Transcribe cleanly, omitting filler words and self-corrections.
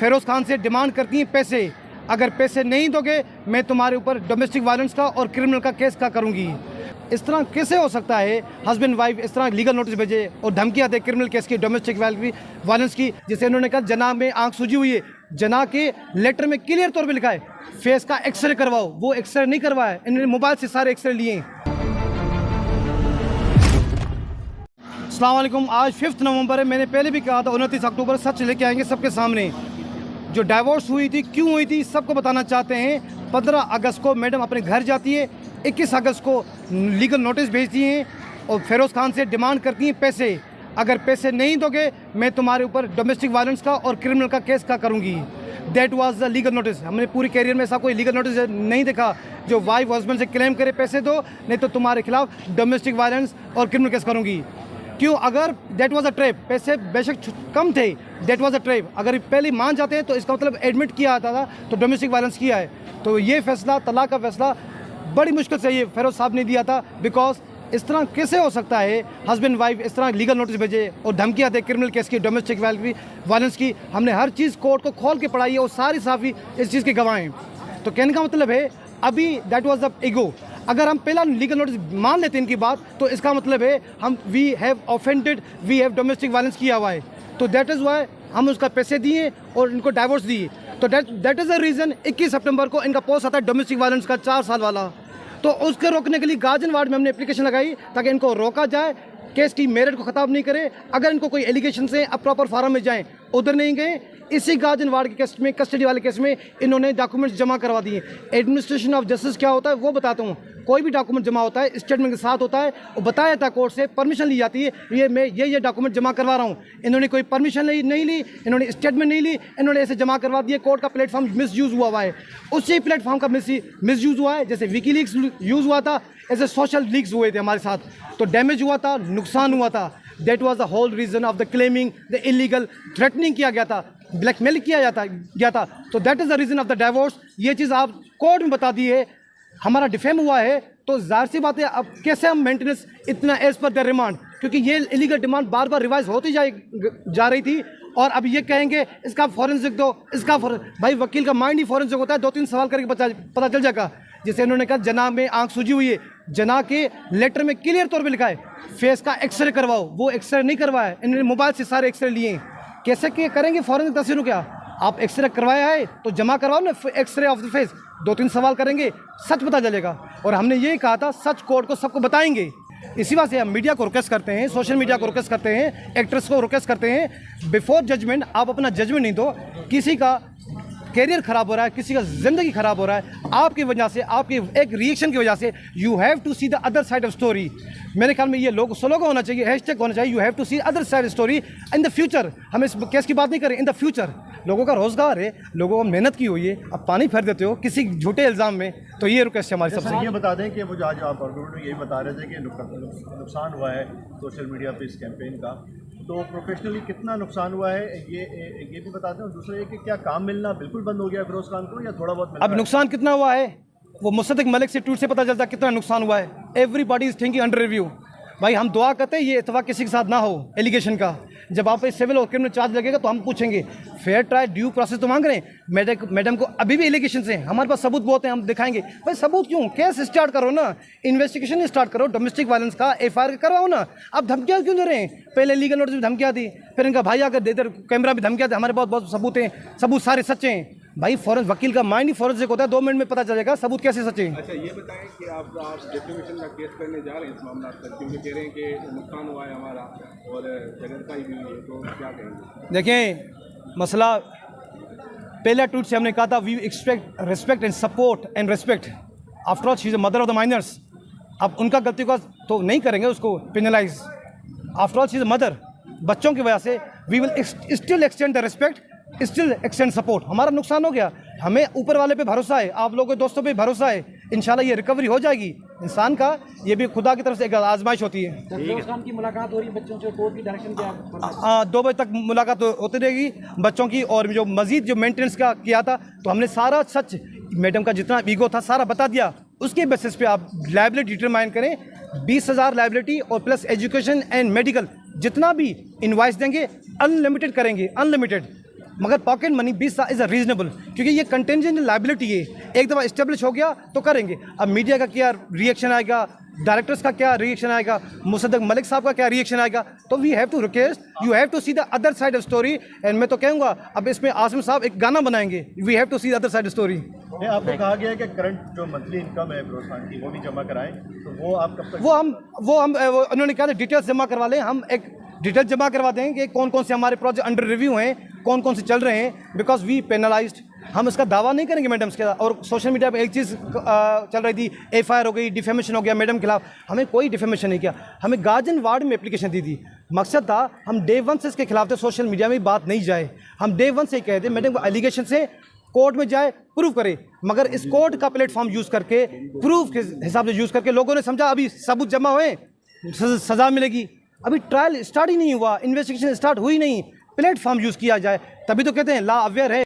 फेरोज़ खान से डिमांड करती हैं पैसे। अगर पैसे नहीं दोगे मैं तुम्हारे ऊपर डोमेस्टिक वायलेंस का और क्रिमिनल का केस का करूँगी। इस तरह कैसे हो सकता है? हस्बैंड वाइफ इस तरह लीगल नोटिस भेजे और धमकियाँ दे क्रिमिनल केस की, डोमेस्टिक वायलेंस की। जैसे इन्होंने कहा जना में आंख सूजी हुई है, जना के लेटर में क्लियर तौर पे लिखा है फेस का एक्सरे करवाओ, वो एक्सरे नहीं करवाया, इन्होंने मोबाइल से सारे एक्सरे लिए। अस्सलाम वालेकुम। आज 5 नवंबर है। मैंने पहले भी कहा था 29 अक्टूबर सच लेके आएंगे सबके सामने। जो डाइवोर्स हुई थी, क्यों हुई थी, सबको बताना चाहते हैं। 15 अगस्त को मैडम अपने घर जाती है, 21 अगस्त को लीगल नोटिस भेजती हैं और फेरोज़ खान से डिमांड करती हैं पैसे। अगर पैसे नहीं दोगे मैं तुम्हारे ऊपर डोमेस्टिक वायलेंस का और क्रिमिनल का केस का करूँगी। That was the legal notice. हमने पूरी कैरियर में ऐसा कोई लीगल नोटिस नहीं देखा जो वाइफ हस्बैंड से क्लेम करे पैसे दो नहीं तो तुम्हारे खिलाफ डोमेस्टिक वायलेंस और क्रिमिनल केस करूँगी। क्यों? अगर दैट वाज अ ट्रैप, पैसे बेशक कम थे, दैट वाज अ ट्रैप। अगर पहले मान जाते हैं तो इसका मतलब एडमिट किया आता था तो डोमेस्टिक वायलेंस किया है। तो ये फैसला, तलाक का फैसला बड़ी मुश्किल से ये फेरोज़ साहब ने दिया था। बिकॉज इस तरह कैसे हो सकता है? हस्बैंड वाइफ इस तरह लीगल नोटिस भेजे और धमकियाँ दे क्रिमिनल केस की, डोमेस्टिक वायलेंस की। हमने हर चीज़ कोर्ट को खोल के पढ़ाई है और सारी साफ़ी इस चीज़ के गवाह हैं। तो कहने का मतलब है अभी दैट वाज द ईगो। अगर हम पहला लीगल नोटिस मान लेते हैं इनकी बात तो इसका मतलब है हम we have offended, we have domestic violence किया हुआ है। तो दैट इज़ वाई हम उसका पैसे दिए और इनको डाइवोर्स दिए। तो दैट इज़ द रीज़न 21 सितंबर को इनका पोस्ट आता है डोमेस्टिक वायलेंस का 4 साल वाला। तो उसके रोकने के लिए गार्जियन वार्ड में हमने एप्लीकेशन लगाई ताकि इनको रोका जाए, केस की मेरिट को ख़त्म नहीं करे। अगर इनको कोई एलिगेशन से अब प्रॉपर फार्म में जाएँ, उधर नहीं गए। इसी गार्जियन वार्ड के केस में, कस्टडी वाले केस में इन्होंने डॉक्यूमेंट्स जमा करवा दिए। एडमिनिस्ट्रेशन ऑफ जस्टिस क्या होता है वो बताता हूँ। कोई भी डॉक्यूमेंट जमा होता है स्टेटमेंट के साथ होता है और बताया जाता है कोर्ट से, परमिशन ली जाती है ये मैं ये डॉक्यूमेंट जमा करवा रहा हूँ। इन्होंने कोई परमिशन नहीं ली, इन्होंने स्टेटमेंट नहीं ली, इन्होंने ऐसे जमा करवा दिए। कोर्ट का प्लेटफॉर्म मिसयूज़ हुआ है, उसी प्लेटफॉर्म का मिसयूज़ हुआ है। जैसे विकीलीक्स यूज़ हुआ था, ऐसे सोशल लीक्स हुए थे हमारे साथ, तो डैमेज हुआ था, नुकसान हुआ था। That was the whole reason of the claiming the illegal, threatening किया गया था, ब्लैकमेल किया गया था। तो that is the reason of the divorce. ये चीज़ आप कोर्ट में बता दी है, हमारा डिफेम हुआ है। तो जाहिर सी बात है अब कैसे हम मेंटेनेंस इतना एज पर द रिमांड, क्योंकि ये इलीगल डिमांड बार बार रिवाइज होती जा रही थी। और अब ये कहेंगे इसका फॉरेंसिक दो, इसका भाई वकील का माइंड ही फॉरेंसिक होता है, 2-3 सवाल करके पता चल जाएगा। जैसे इन्होंने कहा जना में आंख सूजी हुई है, जना के लेटर में क्लियर तौर पे लिखा है फेस का एक्सरे करवाओ, वो एक्सरे नहीं करवाया, इन्होंने मोबाइल से सारे एक्सरे लिए। कैसे करेंगे फॉरेंसिक तस्वीरों? क्या आप एक्सरे करवाया है तो जमा करवाओ ना एक्सरे ऑफ द फेस। 2-3 सवाल करेंगे, सच पता चलेगा। और हमने ये कहा था सच कोर्ट को सबको बताएंगे। इसी वजह से हम मीडिया को रिक्वेस्ट करते हैं, सोशल मीडिया को रिक्वेस्ट करते हैं, एक्टर्स को रिक्वेस्ट करते हैं, बिफोर जजमेंट आप अपना जजमेंट नहीं दो। किसी का कैरियर ख़राब हो रहा है, किसी का ज़िंदगी ख़राब हो रहा है आपकी वजह से, आपके एक रिएक्शन की वजह से। You have to see the other side of story. मेरे ख्याल में ये लोग स्लोगन होना चाहिए, हैशटैग होना चाहिए, you have to see other side story in the future. हम इस केस की बात नहीं करें, इन द फ्यूचर। लोगों का रोज़गार है, लोगों को मेहनत की हुई है, अब पानी फेर देते हो किसी झूठे इल्ज़ाम में। तो ये रिक्वेस्ट है हमारी सबसे। ये बता दें कि मुझे आज आप आर्गूमेंट में यही बता रहे थे कि नुकसान हुआ है सोशल मीडिया पे इस कैंपेन का, तो प्रोफेशनली कितना नुकसान हुआ है ये भी बता दें। और दूसरा ये कि क्या काम मिलना बिल्कुल बंद हो गया फिरोज़ खान को या थोड़ा बहुत? अब नुकसान कितना हुआ है वो मुसद्दिक मलिक से ट्वीट से पता चलता है कितना नुकसान हुआ है। Everybody is thinking under review. भाई हम दुआ करते हैं ये इत्तेफाक किसी के साथ ना हो एलिगेशन का। जब आप पे सिविल और क्रिमिनल चार्ज लगेगा तो हम पूछेंगे, फेयर ट्रायल ड्यू प्रोसेस तो मांग रहे हैं। मैडम को अभी भी एलिगेशन हैं, हमारे पास सबूत बहुत हैं, हम दिखाएंगे। भाई सबूत क्यों? केस स्टार्ट करो ना, इन्वेस्टिगेशन स्टार्ट करो, डोमेस्टिक वायलेंस का FIR करवाओ ना। आप धमकियाँ क्यों दे रहे हैं? पहले लीगल नोटिस में धमकियाँ दी, फिर इनका भाई आकर देते कैमरा भी धमकियाँ दी। हमारे पास बहुत सबूत हैं, सबूत सारे सच्चे हैं। भाई फॉरेंस वकील का माइंड ही फॉरेंसिक होता है, 2 मिनट में पता चलेगा सबूत कैसे सच्चे हैं। अच्छा ये बताएं कि आप डिफेमेशन का केस करने जा रहे हैं इस मामला पर, क्योंकि कह रहे हैं कि नुकसान हुआ है हमारा और जगह भी हुई है, तो क्या कहेंगे? देखें मसला पहले ट्वीट से हमने कहा था we expect respect and support and respect. After all she is the mother of the minors. अब उनका गलती का तो नहीं करेंगे उसको penalize. After all she is the mother. बच्चों की वजह से we will still extend the respect, still extend support. हमारा नुकसान हो गया, हमें ऊपर वाले पे भरोसा है, आप लोगों के दोस्तों पे भरोसा है, इंशाल्लाह ये रिकवरी हो जाएगी। इंसान का ये भी खुदा की तरफ से एक आजमाइश होती है। फेरोज़ खान की मुलाकात हो रही है बच्चों से, कोर्ट की डायरेक्शन क्या? 2 बजे तक मुलाकात होती रहेगी बच्चों की। और जो मजीद जो मेंटेनेंस का किया था तो हमने सारा सच, मैडम का जितना ईगो था सारा बता दिया। उसके बेसिस पे आप लायबिलिटी डिटरमाइन करें। 20,000 लायबिलिटी और प्लस एजुकेशन एंड मेडिकल जितना भी इनवाइस देंगे अनलिमिटेड करेंगे, अनलिमिटेड। मगर पॉकेट मनी 20 साल इज़ अ रीजनेबल, क्योंकि ये कंटेंजेंट लाइबिलिटी है, एक दफ़ा इस्टेब्लिश हो गया तो करेंगे। अब मीडिया का क्या रिएक्शन आएगा, डायरेक्टर्स का क्या रिएक्शन आएगा, मुसद्दक मलिक साहब का क्या रिएक्शन आएगा, तो we have to request, you have to see the other side of story. And मैं तो कहूँगा अब इसमें आसिम साहब एक गाना बनाएंगे, we have to see the other side story. नहीं, आपको कहा गया है कि करंट जो मंथली इनकम है फिरोज खान की वो भी जमा कराएं, तो वो आप कब तक? वो उन्होंने कहा था डिटेल्स जमा करवा लें, हम एक डिटेल जमा करवा दें कि कौन कौन से हमारे प्रोजेक्ट अंडर रिव्यू हैं, कौन कौन से चल रहे हैं, बिकॉज वी पेनलाइज्ड। हम इसका दावा नहीं करेंगे मैडम के। और सोशल मीडिया पे एक चीज़ चल रही थी, एफआईआर हो गई, डिफेमेशन हो गया मैडम के खिलाफ। हमें कोई डिफेमेशन नहीं किया, हमें गार्जियन वार्ड में एप्लीकेशन दी थी। मकसद था हम डे वन से इसके खिलाफ थे, सोशल मीडिया में बात नहीं जाए। हम डे वन से ही कहते मैडम एलिगेशन से कोर्ट में जाए, प्रूव करे, मगर इस कोर्ट का प्लेटफॉर्म यूज़ करके, प्रूफ के हिसाब से यूज़ करके लोगों ने समझा अभी सबूत जमा हुए सज़ा मिलेगी। अभी ट्रायल स्टार्ट ही नहीं हुआ, इन्वेस्टिगेशन स्टार्ट हुई नहीं, प्लेटफॉर्म यूज़ किया जाए, तभी तो कहते हैं ला अवेयर है।